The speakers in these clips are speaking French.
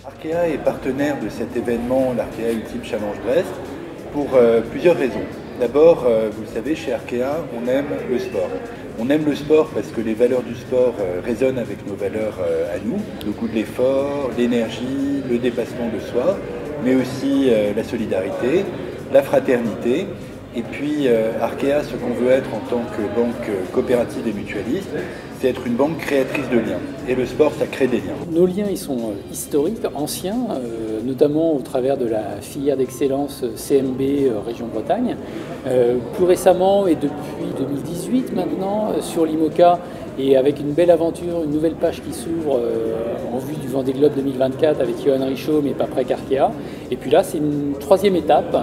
Arkea est partenaire de cet événement, l'Arkea Ultimate Challenge Brest, pour plusieurs raisons. D'abord, vous le savez, chez Arkea, on aime le sport. On aime le sport parce que les valeurs du sport résonnent avec nos valeurs à nous, le goût de l'effort, l'énergie, le dépassement de soi, mais aussi la solidarité, la fraternité. Et puis Arkea, ce qu'on veut être en tant que banque coopérative et mutualiste, c'est être une banque créatrice de liens. Et le sport, ça crée des liens. Nos liens, ils sont historiques, anciens, notamment au travers de la filière d'excellence CMB Région Bretagne. Plus récemment et depuis 2018 maintenant, sur l'IMOCA, et avec une belle aventure, une nouvelle page qui s'ouvre en vue du Vendée Globe 2024 avec Johan Richaud, mais pas près qu'Arkea. Et puis là, c'est une troisième étape.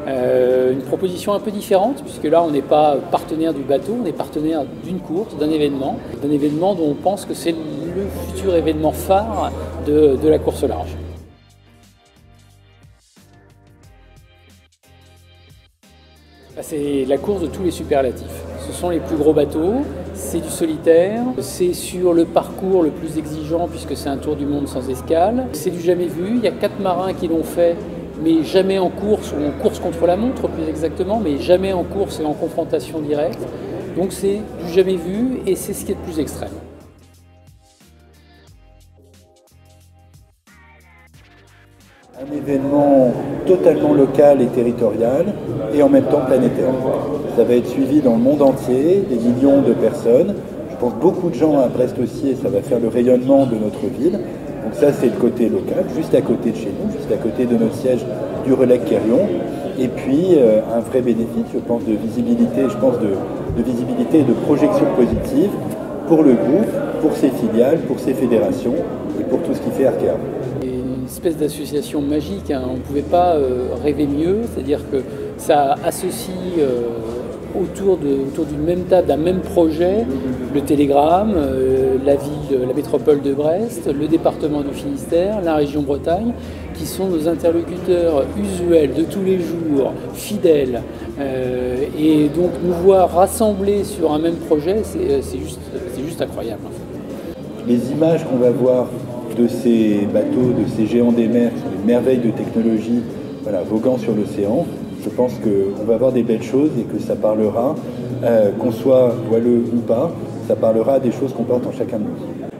Une proposition un peu différente, puisque là on n'est pas partenaire du bateau, on est partenaire d'une course, d'un événement dont on pense que c'est le futur événement phare de la course au large. C'est la course de tous les superlatifs. Ce sont les plus gros bateaux, c'est du solitaire, c'est sur le parcours le plus exigeant puisque c'est un tour du monde sans escale, c'est du jamais vu, il y a 4 marins qui l'ont fait, mais jamais en course, ou en course contre la montre plus exactement, mais jamais en course et en confrontation directe. Donc c'est du jamais vu et c'est ce qui est le plus extrême. Un événement totalement local et territorial et en même temps planétaire. Ça va être suivi dans le monde entier, des millions de personnes. Je pense beaucoup de gens à Brest aussi et ça va faire le rayonnement de notre ville. Donc ça c'est le côté local, juste à côté de chez nous, juste à côté de notre siège du Relais-Quérion. Et puis un vrai bénéfice, je pense, de visibilité, de visibilité et de projection positive pour le groupe, pour ses filiales, pour ses fédérations et pour tout ce qui fait Arkea. Une espèce d'association magique, hein. On ne pouvait pas rêver mieux, c'est-à-dire que ça associe autour d'une même table, d'un même projet, le Télégramme, la métropole de Brest, le département du Finistère, la région Bretagne, qui sont nos interlocuteurs usuels de tous les jours, fidèles. Et donc nous voir rassemblés sur un même projet, c'est juste incroyable. En fait. Les images qu'on va voir de ces bateaux, de ces géants des mers, qui sont des merveilles de technologie, voilà, voguant sur l'océan, je pense qu'on va voir des belles choses et que ça parlera, qu'on soit voileux ou pas, ça parlera des choses qu'on porte en chacun de nous.